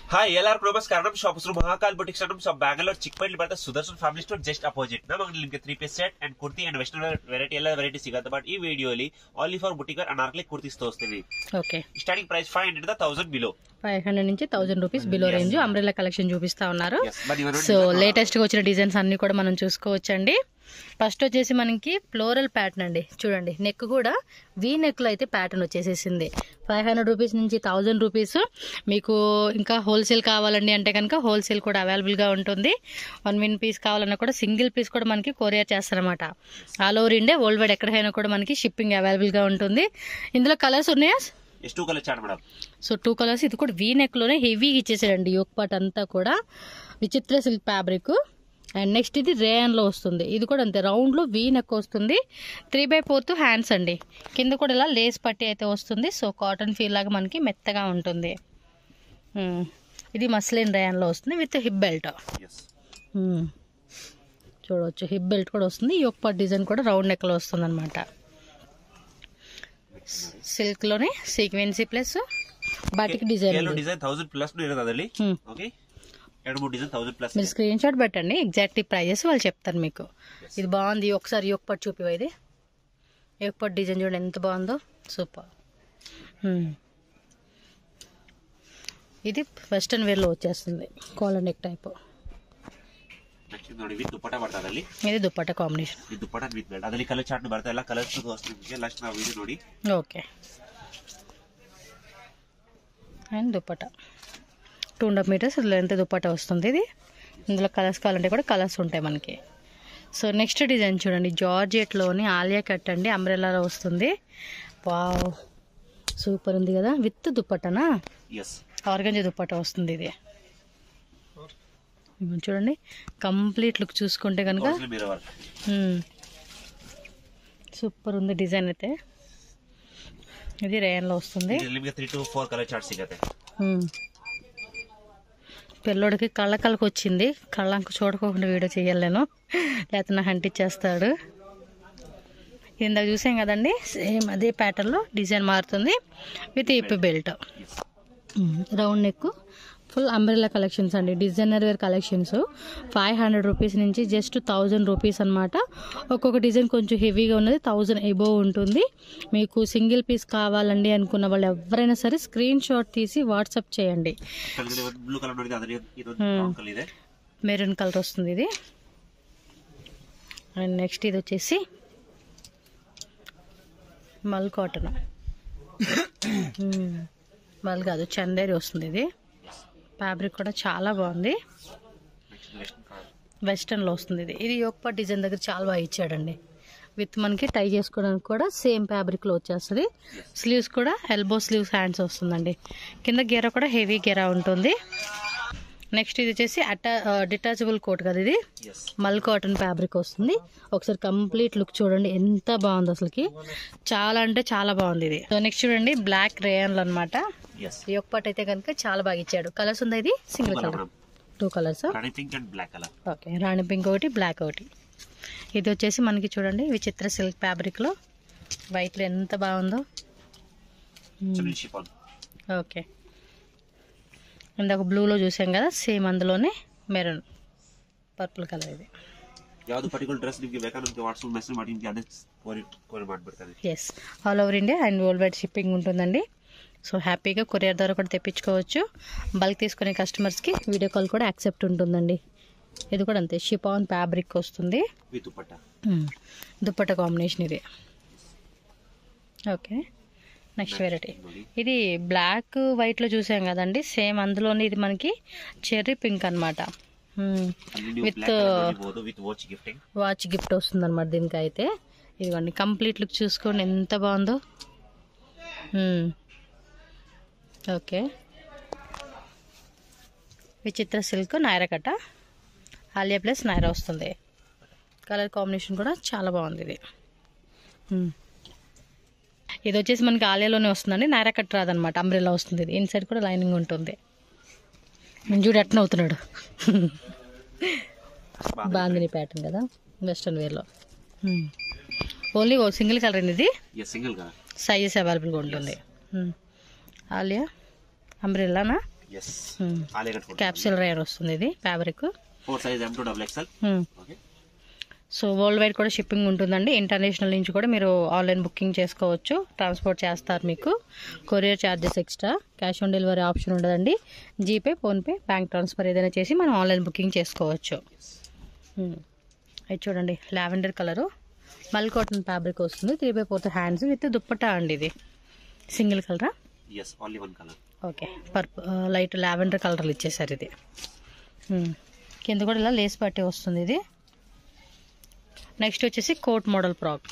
Hi, LR Globus Karanam Shop through Mahakal Boutique Shop Bangalore Chickpet Liberta Sudarshan Family Store just opposite. Namang limke 3-piece set and kurti and western wear variety ಎಲ್ಲ variety ಸಿಗುತ್ತೆ but ಈ ವಿಡಿಯೋಲಿ only for boutique wear Anarkali kurtis ತೋರಿಸ್ತೀವಿ. Okay starting price 500 ದ 1000 below 500 నుంచి 1000 rupees below range umbrella collection చూపిస్తా ఉన్నారు. So latest గా వచ్చిన డిజైన్స్ అన్ని కూడా మనం చూసుకోవచ్చండి. ఫస్ట్ వచ్చేసి మనకి ఫ్లోరల్ ప్యాటర్న్ అండి. చూడండి నెక్ కూడా వీ నెక్ లో అయితే ప్యాటర్న్ వచ్చేసేసింది. 500 రూపీస్ నుంచి 1000 రూపీస్. మీకు ఇంకా హోల్సేల్ కావాలండి అంటే కనుక హోల్సేల్ కూడా అవైలబుల్ గా ఉంటుంది. 1 పీస్ కావాలన్నా కూడా సింగిల్ పీస్ కూడా మనకి కొరియర్ చేస్తారనమాట. All over India world wide ఎక్కడైనా కూడా మనకి షిప్పింగ్ అవైలబుల్ గా ఉంటుంది. ఇందులో కలర్స్ ఉన్నాయా? So 2 colours. ఇది కూడా వీ నెక్ లోనే హెవీగా ఇచ్చేసాడండి. యోక్ పార్ట్ అంతా కూడా విచిత్ర సిల్క్ ఫ్యాబ్రిక్. అండ్ నెక్స్ట్ ఇది రేయన్ లో వస్తుంది. ఇది కూడా అంతే రౌండ్ లో వీ నెక్ వస్తుంది. 3/4 హ్యాండ్స్ అండి. కింద కూడా ఇలా లేస్ పట్టి అయితే వస్తుంది. సో కాటన్ ఫీల్ లాగా మనకి మెత్తగా ఉంటుంది. ఇది మస్లిన్ రేయన్ లో వస్తుంది విత్ హిప్ బెల్ట్. చూడవచ్చు హిప్ బెల్ట్ కూడా వస్తుంది. యోక్ పార్ట్ డిజైన్ కూడా రౌండ్ నెక్ లో వస్తుంది అనమాట. సిల్క్ లోనే సీక్వెన్సీ plus batik design 1000 plus okay. మీరు స్క్రీన్ షాట్ పెట్టండి. ఎగ్జాక్ట్ ప్రైజెస్ వాళ్ళు చెప్తారు మీకు. ఇది బాగుంది. ఒకసారి యోక్ పార్ట్ చూపివా. ఇది యోక్ పార్ట్ డిజైన్ చూడండి ఎంత బాగుందో. సూపర్. ఇది వెస్టర్న్ వేర్ లో వచ్చేస్తుంది. Collar neck type. ఇది dupatta combination. Okay. And dupatta 2.5 metres length dupatta వస్తుంది. ఇది ఇందులో కలర్స్ కావాలంటే కూడా కలర్స్ ఉంటాయి మనకి. సో నెక్స్ట్ డిజైన్ చూడండి. జార్జెట్లోని ఆలియా కట్ అండి. అంబ్రెల్లాలో వస్తుంది. వావ్ సూపర్ ఉంది కదా. విత్ దుపట్టానా? ఆర్గంజా దుపట్టా వస్తుంది. ఇది చూడండి కంప్లీట్ లుక్ చూసుకుంటే కనుక సూపర్ ఉంది డిజైన్ అయితే. ఇది రేయన్లో వస్తుంది. పిల్లోడికి కళ్ళకి వచ్చింది. కళ్ళంకు చూడకోకుండా వీడియో చేయలేను లేకపోతే నాకు అంటిచ్చేస్తాడు. ఇందాక చూసాం కదండి సేమ్ అదే ప్యాటర్న్ లో డిజైన్ మారుతుంది with hip belt. Round neck full umbrella collections అండి. డిజైనర్ వేర్ కలెక్షన్స్ 500 రూపీస్ నుంచి జస్ట్ 1000 రూపీస్ అనమాట. ఒక్కొక్క డిజైన్ కొంచెం హెవీగా ఉన్నది 1000 ఎబోవ్ ఉంటుంది. మీకు సింగిల్ పీస్ కావాలండి అనుకున్న వాళ్ళు ఎవరైనా సరే స్క్రీన్ షాట్ తీసి వాట్సాప్ చేయండి. మెరూన్ కలర్ వస్తుంది ఇది. అండ్ నెక్స్ట్ ఇది వచ్చేసి మల్ కాటన్. మల్ కాదు చందేరి వస్తుంది. ఇది ఫ్యాబ్రిక్ కూడా చాలా బాగుంది. వెస్టర్న్ లో వస్తుంది. ఇది యోక్ పార్ట్ డిజైన్ దగ్గర చాలా బాగా ఇచ్చాడండి. విత్ మనకి టై చేసుకోవడానికి కూడా సేమ్ ఫ్యాబ్రిక్ లో వచ్చేస్తుంది. స్లీవ్స్ కూడా ఎల్బో స్లీవ్స్ హ్యాండ్స్ వస్తుందండి. కింద గెర కూడా హెవీ గెర ఉంటుంది. నెక్స్ట్ ఇది వచ్చేసి డిటాచబుల్ కోట్ కదా. ఇది మల్ కాటన్ ఫ్యాబ్రిక్ వస్తుంది. ఒకసారి కంప్లీట్ లుక్ చూడండి ఎంత బాగుంది అసలుకి. చాలా అంటే చాలా బాగుంది ఇది. సో నెక్స్ట్ చూడండి బ్లాక్ రేయన్లు అనమాట. యోక్ పార్ట్ అయితే కనుక చాలా బాగా ఇచ్చాడు. కలర్స్ ఉందా? ఇది సింగిల్ కలర్ 2 కలర్స్. ఓకే. రాణి పింక్ ఒకటి బ్లాక్ ఒకటి. ఇది వచ్చేసి మనకి చూడండి విచిత్ర సిల్క్ ఫ్యాబ్రిక్ లో వైట్ లో ఎంత బాగుందో. ఓకే. ఇందాక బ్లూలో చూసాం కదా సేమ్ అందులోనే మెరూన్ పర్పుల్ కలర్. ఇది yes all over India and worldwide shipping ఉంటుందండి. సో హ్యాపీగా కొరియర్ ద్వారా కూడా తెప్పించుకోవచ్చు. బల్క్ తీసుకునే కస్టమర్స్కి వీడియో కాల్ కూడా యాక్సెప్ట్ ఉంటుందండి. ఇది కూడా అంతే షిఫాన్ ఫ్యాబ్రిక్ వస్తుంది. దుపట్టా కాంబినేషన్ ఇది. ఓకే. నెక్స్ట్ వెరైటీ ఇది బ్లాక్ వైట్ లో చూసాం కదండి. సేమ్ అందులోనే ఇది మనకి చెర్రీ పింక్ అనమాట. విత్ వాచ్ గిఫ్ట్ వస్తుంది అనమాట దీనికి అయితే. ఇదిగోండి కంప్లీట్ లుక్ చూసుకోండి ఎంత బాగుందో. ఓకే. విచిత్ర సిల్క్ నైరా కట్ట ఆలియా ప్లస్ నైరా వస్తుంది. కలర్ కాంబినేషన్ కూడా చాలా బాగుంది. ఇది ఇది వచ్చేసి మనకి ఆలియాలోనే వస్తుందండి. నైరా కట్ రాదనమాట. అంబ్రెల్లా వస్తుంది. ఇది ఇన్సైడ్ కూడా లైనింగ్ ఉంటుంది. నేను చూడు ఎట్న అవుతున్నాడు. బాందిని ప్యాటర్న్ కదా వెస్టర్న్ వేర్ లో. ఓన్లీ సింగిల్ కలర్ అండి. ఇది సైజెస్ అవైలబుల్గా ఉంటుంది. ఆలియా అంబ్రెల్లానా yes Alia cut capsule rare వస్తుంది ఇది fabric 4 size M2XXL. Okay so world wide కూడా షిప్పింగ్ ఉంటుందండి. ఇంటర్నేషనల్ నుంచి కూడా మీరు ఆన్లైన్ బుకింగ్ చేసుకోవచ్చు. ట్రాన్స్పోర్ట్ చేస్తారు, మీకు courier charges extra. Cash on delivery option ఉండదండి. జీపే, ఫోన్పే, బ్యాంక్ ట్రాన్స్ఫర్ ఏదైనా చేసి మనం ఆన్లైన్ బుకింగ్ చేసుకోవచ్చు. అది చూడండి లావెండర్ కలరు మల్ కాటన్ ఫ్యాబ్రిక్ వస్తుంది. 3/4 హ్యాండ్స్ విత్ దుప్పట్టా అండి. ఇది సింగిల్ కలరా? yes only one color. Okay light lavender కలర్లు ఇచ్చేసారు. ఇది కింద కూడా ఇలా లేస్ పట్టి వస్తుంది. ఇది నెక్స్ట్ వచ్చేసి coat model frock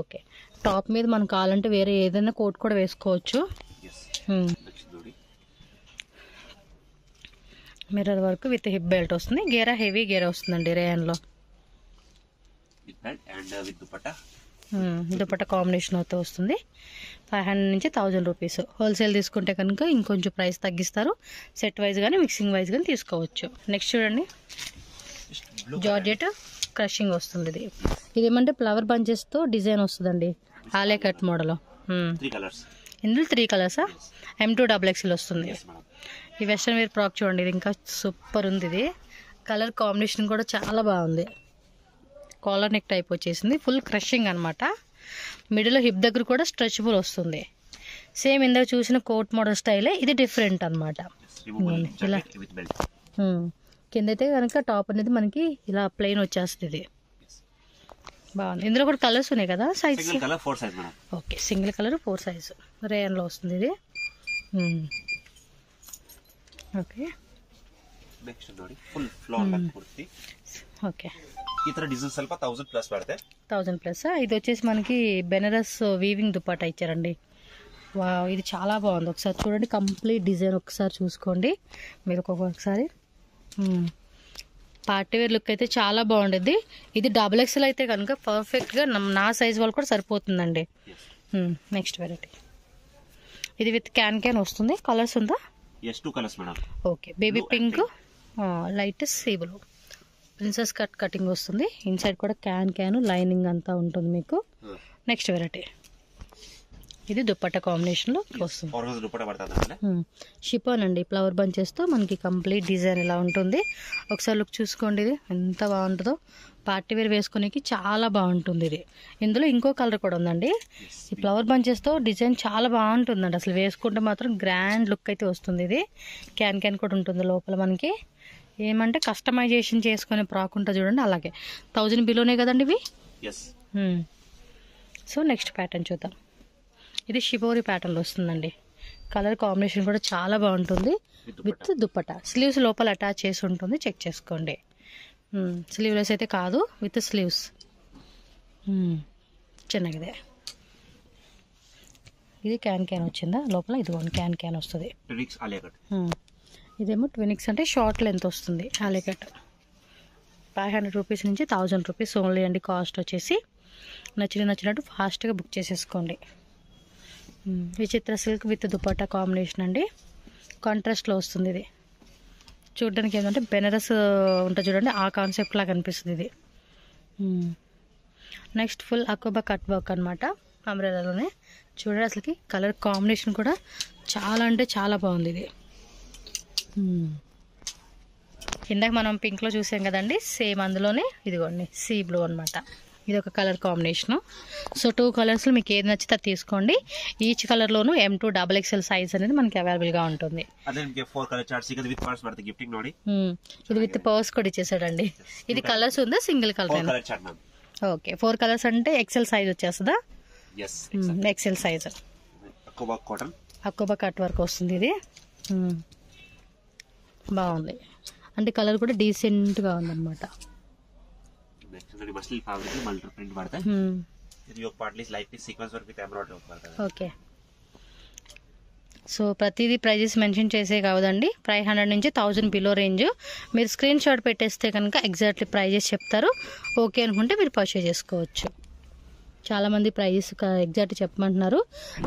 okay. Top మీద మనకు కావాలంటే వేరే ఏదైనా కోట్ కూడా వేసుకోవచ్చు. Mirror work with hip belt వస్తుంది. గేరా హెవీ గేరా వస్తుందండి రేయన్లో. దుపట్టా కాంబినేషన్ అయితే వస్తుంది. 500 నుంచి 1000 రూపీస్. హోల్సేల్ తీసుకుంటే కనుక ఇంకొంచెం ప్రైస్ తగ్గిస్తారు. సెట్ వైజ్ కానీ మిక్సింగ్ వైజ్ కానీ తీసుకోవచ్చు. నెక్స్ట్ చూడండి జార్జెట్ క్రషింగ్ వస్తుంది. ఇది ఏమంటే ఫ్లవర్ బంచెస్తో డిజైన్ వస్తుందండి. Alia cut model. ఇందులో 3 కలర్సా? M2XXL వస్తుంది. ఈ వెస్ట్రన్ వేర్ ఫ్రాక్ చూడండి, ఇది ఇంకా సూపర్ ఉంది. ఇది కలర్ కాంబినేషన్ కూడా చాలా బాగుంది. కాలర్ నెక్ టైప్ వచ్చేసింది. ఫుల్ క్రషింగ్ అనమాట. మిడిల్ హిప్ దగ్గర కూడా స్ట్రెచబుల్ వస్తుంది. సేమ్ ఇందాక చూసిన కోట్ మోడల్ స్టైలే, ఇది డిఫరెంట్ అనమాట. ఇలా కింద అయితే కనుక టాప్ అనేది మనకి ఇలా ప్లెయిన్ వచ్చేస్తుంది. ఇది బాగుంది. ఇందులో కూడా కలర్స్ ఉన్నాయి కదా. Size okay, single colour 4 size రేయన్లో వస్తుంది. ఇది ఓకే. ఓకే ಈ ತರ ಡಿಸೈನ್ ಸ್ವಲ್ಪ 1000 ಪ್ಲಸ್ ಬರುತ್ತೆ. 1000 ప్లస్. ఇది వచ్చేసి మనకి బెనారస్ వీవింగ్ దుపట్టా ఇచ్చారండి. వావ్, ఇది చాలా బాగుంది. ఒకసారి చూడండి కంప్లీట్ డిజైన్ ఒకసారి చూసుకోండి మీరు ఒక్కొక్కసారి. పార్టీ వేర్ లుక్ అయితే చాలా బాగుండేది. ఇది XXL అయితే కనుక పర్ఫెక్ట్గా నా సైజ్ వాళ్ళు కూడా సరిపోతుందండి. నెక్స్ట్ వెరైటీ ఇది విత్ క్యాన్ వస్తుంది. కలర్స్ ఉందా? yes 2 colours madam. Okay, baby pink, light sea blue, princess cutting వస్తుంది. ఇన్సైడ్ కూడా క్యాన్ లైనింగ్ అంతా ఉంటుంది మీకు. నెక్స్ట్ వెరైటీ ఇది దుపట్టా కాంబినేషన్లో వస్తుంది. షిఫాన్ అండి, ఫ్లవర్ బంచెస్తో మనకి కంప్లీట్ డిజైన్ ఇలా ఉంటుంది. ఒకసారి లుక్ చూసుకోండి, ఇది ఎంత బాగుంటుందో. పార్టీ వేర్ వేసుకునేకి చాలా బాగుంటుంది. ఇది ఇందులో ఇంకో కలర్ కూడా ఉందండి. ఈ ఫ్లవర్ బంచెస్తో డిజైన్ చాలా బాగుంటుందండి. అసలు వేసుకుంటే మాత్రం గ్రాండ్ లుక్ అయితే వస్తుంది. ఇది క్యాన్ కూడా ఉంటుంది లోపల. మనకి ఏమంటే కస్టమైజేషన్ చేసుకునే ఫ్రాక్ ఉంటుంది చూడండి, అలాగే 1000 బిలోనే కదండి ఇవి. సో నెక్స్ట్ ప్యాటర్న్ చూద్దాం. ఇది షిబోరి ప్యాటర్న్ వస్తుందండి. కలర్ కాంబినేషన్ కూడా చాలా బాగుంటుంది. విత్ దుపట్టా స్లీవ్స్ లోపల అటాచ్ చేసి ఉంటుంది, చెక్ చేసుకోండి. స్లీవ్లెస్ అయితే కాదు, విత్ స్లీవ్స్. చిన్నగిదే. ఇది క్యాన్ వచ్చిందా లోపల? ఇదిగోండి క్యాన్ వస్తుంది. ఇదేమో ట్వినిక్స్ అంటే షార్ట్ లెంత్ వస్తుంది. ఆలియా కట్ 500 రూపీస్ నుంచి 1000 రూపీస్ ఓన్లీ అండి. కాస్ట్ వచ్చేసి నచ్చినట్టు ఫాస్ట్గా బుక్ చేసేసుకోండి. విచిత్ర సిల్క్ విత్ దుపట్టా కాంబినేషన్ అండి. కాంట్రాస్ట్లో వస్తుంది. ఇది చూడడానికి ఏంటంటే బెనారస్ ఉంటుంది చూడండి, ఆ కాన్సెప్ట్ లాగా అనిపిస్తుంది ఇది. నెక్స్ట్ ఫుల్ అకోబా కట్ వర్క్ అనమాట అంబ్రెల్లాలోనే. చూడండి అసలుకి కలర్ కాంబినేషన్ కూడా చాలా అంటే చాలా బాగుంది. ఇది ఇందాక మనం పింక్లో చూసాం కదండి, సేమ్ అందులోనే ఇదిగోండి సీ బ్లూ అనమాట. ఇది ఒక కలర్ కాంబినేషను. సో 2 కలర్స్లో మీకు ఏది నచ్చితే తీసుకోండి. ఈచ్ కలర్లోనూ M2XXL సైజ్ అనేది మనకి అవైలబుల్గా ఉంటుంది. ఇది విత్ పర్స్ కూడా ఇచ్చేసాడండి. ఇది కలర్స్ ఉందా? Single colour? ఓకే, 4 కలర్స్ అంటే XL సైజ్ వచ్చేస్తుందా? XL size. అకోబా కట్ వర్క్ వస్తుంది. ఇది బాగుంది అంటే కలర్ కూడా డీసెంట్గా ఉందన్నమాట. ఓకే, సో ప్రతిదీ ప్రైజెస్ మెన్షన్ చేసే కావదండి. 500 నుంచి 1000 బిలో రేంజ్. మీరు స్క్రీన్ షాట్ పెట్టేస్తే కనుక ఎగ్జాక్ట్లీ ప్రైజెస్ చెప్తారు. ఓకే అనుకుంటే మీరు పర్చేజ్ చేసుకోవచ్చు. చాలామంది ప్రైజెస్ ఎగ్జాక్ట్ చెప్పమంటున్నారు.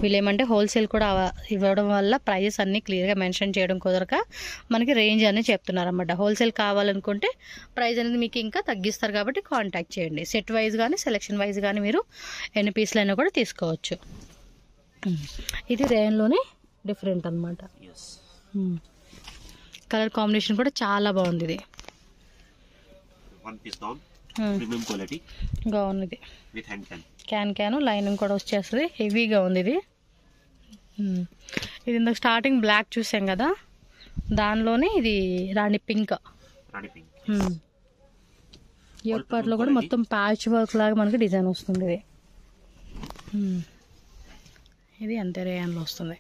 వీళ్ళు ఏమంటే హోల్సేల్ కూడా ఇవ్వడం వల్ల ప్రైజెస్ అన్నీ క్లియర్గా మెన్షన్ చేయడం కుదరక మనకి రేంజ్ అనేది చెప్తున్నారు అన్నమాట. హోల్సేల్ కావాలనుకుంటే ప్రైస్ అనేది మీకు ఇంకా తగ్గిస్తారు కాబట్టి కాంటాక్ట్ చేయండి. సెట్ వైజ్ కానీ సెలెక్షన్ వైజ్ కానీ మీరు ఎన్ని పీసులైనా కూడా తీసుకోవచ్చు. ఇది రేయన్లోనే డిఫరెంట్ అనమాట. కలర్ కాంబినేషన్ కూడా చాలా బాగుంది. ఇది ప్రీమియం క్వాలిటీ గౌన్. ఇది విత్ హ్యాండ్ క్యాన్ లైనింగ్ కూడా వచ్చేస్తుంది. హెవీగా ఉంది ఇది. ఇది ఇందాక స్టార్టింగ్ బ్లాక్ చూసాం కదా, దానిలోనే ఇది రాణి పింక్. ఈ పార్ట్లో కూడా మొత్తం ప్యాచ్ వర్క్ లాగా మనకి డిజైన్ వస్తుంది. ఇది ఇది అంతే రేయన్లో వస్తుంది.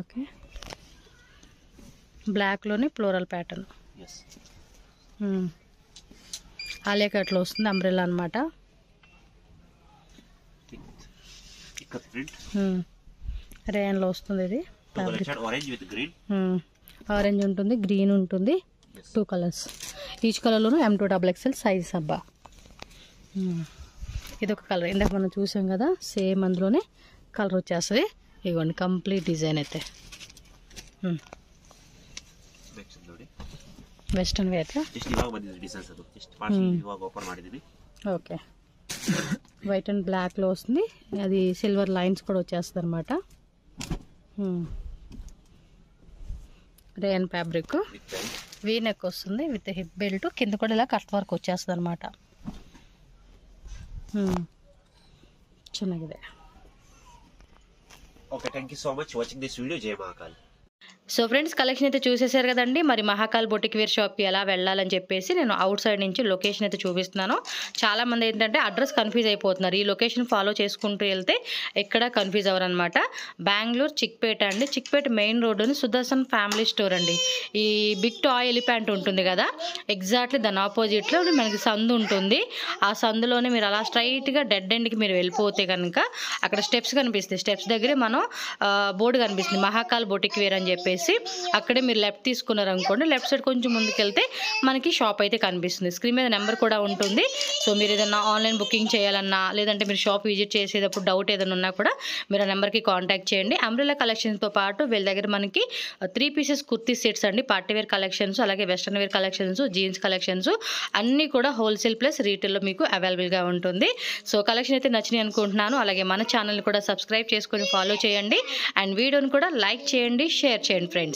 ఓకే, బ్లాక్లోని ఫ్లోరల్ ప్యాటర్న్. ఆలియా కట్లో వస్తుంది, అంబ్రెల్లా అనమాట. రేయన్లో వస్తుంది. ఇది ఆరెంజ్ ఉంటుంది, గ్రీన్ ఉంటుంది, 2 కలర్స్. ఈచ్ కలర్లోనూ M2XXL సైజ్ అబ్బా. ఇది ఒక కలర్, ఇందాక మనం చూసాం కదా, సేమ్ అందులోనే కలర్ వచ్చేస్తుంది. ఇవ్వండి కంప్లీట్ డిజైన్ అయితే. ವೆಸ್ಟರ್ನ್ ವೇರ್ ಜಸ್ಟ್ ಇವಾಗ ಬಂದಿದೆ ಡಿಸೈನ್ಸ್, ಅದು ಜಸ್ಟ್ ಇವಾಗ ಓಪನ್ ಮಾಡಿದೀನಿ. ఓకే, వైట్ అండ్ బ్లాక్ లో వస్తుంది. అది సిల్వర్ లైన్స్ కూడా వచ్చేస్తుంది అనమాట. రేయన్ ఫ్యాబ్రిక్, వీ నెక్ వస్తుంది విత్ హిప్ బెల్ట్. కింద కూడా ఇలా కట్ వర్క్ వచ్చేస్తుంది అనమాట. చిన్నగిదే. Okay, thank you so much watching this video. జై మహాకాల్. సో ఫ్రెండ్స్, కలెక్షన్ అయితే చూసేసారు కదండి. మరి మహాకాల్ బొటిక్ వేర్ షాప్కి ఎలా వెళ్ళాలని చెప్పేసి నేను అవుట్ సైడ్ నుంచి లొకేషన్ అయితే చూపిస్తున్నాను. చాలామంది ఏంటంటే అడ్రస్ కన్ఫ్యూజ్ అయిపోతున్నారు. ఈ లొకేషన్ ఫాలో చేసుకుంటూ వెళ్తే ఎక్కడ కన్ఫ్యూజ్ అవ్వరు అనమాట. బెంగళూరు చిక్పేట అండి. చిక్పేట మెయిన్ రోడ్డుని సుదర్శన్ ఫ్యామిలీ స్టోర్ అండి. ఈ బిగ్ టాయ్ ఎలిఫెంట్ ఉంటుంది కదా, ఎగ్జాక్ట్లీ దాని ఆపోజిట్లో మనకి సందు ఉంటుంది. ఆ సందులోనే మీరు అలా స్ట్రైట్గా డెడ్ ఎండ్కి మీరు వెళ్ళిపోతే కనుక అక్కడ స్టెప్స్ కనిపిస్తాయి. స్టెప్స్ దగ్గరే మనం బోర్డు కనిపిస్తుంది మహాకాల్ బొటిక్ వేర్ అని చెప్పేసి. అక్కడే మీరు లెఫ్ట్ తీసుకున్నారు అనుకోండి, లెఫ్ట్ సైడ్ కొంచెం ముందుకెళ్తే మనకి షాప్ అయితే కనిపిస్తుంది. స్క్రీన్ మీద నెంబర్ కూడా ఉంటుంది. సో మీరు ఏదైనా ఆన్లైన్ బుకింగ్ చేయాలన్నా, లేదంటే మీరు షాప్ విజిట్ చేసేటప్పుడు డౌట్ ఏదైనా ఉన్నా కూడా మీరు ఆ నెంబర్కి కాంటాక్ట్ చేయండి. అంబ్రెల్లా కలెక్షన్స్తో పాటు వీళ్ళ దగ్గర మనకి 3 పీసెస్ కుర్తీ సెట్స్ అండి, పార్టీ వేర్ కలెక్షన్స్, అలాగే western wear collections, jeans collections అన్నీ కూడా హోల్సేల్ ప్లస్ రీటైల్లో మీకు అవైలబుల్గా ఉంటుంది. సో కలెక్షన్ అయితే నచ్చినాయి అనుకుంటున్నాను. అలాగే మన ఛానల్ని కూడా సబ్స్క్రైబ్ చేసుకొని ఫాలో చేయండి. అండ్ వీడియోని కూడా లైక్ చేయండి, షేర్ చేయండి ఫ్రెండ్స్.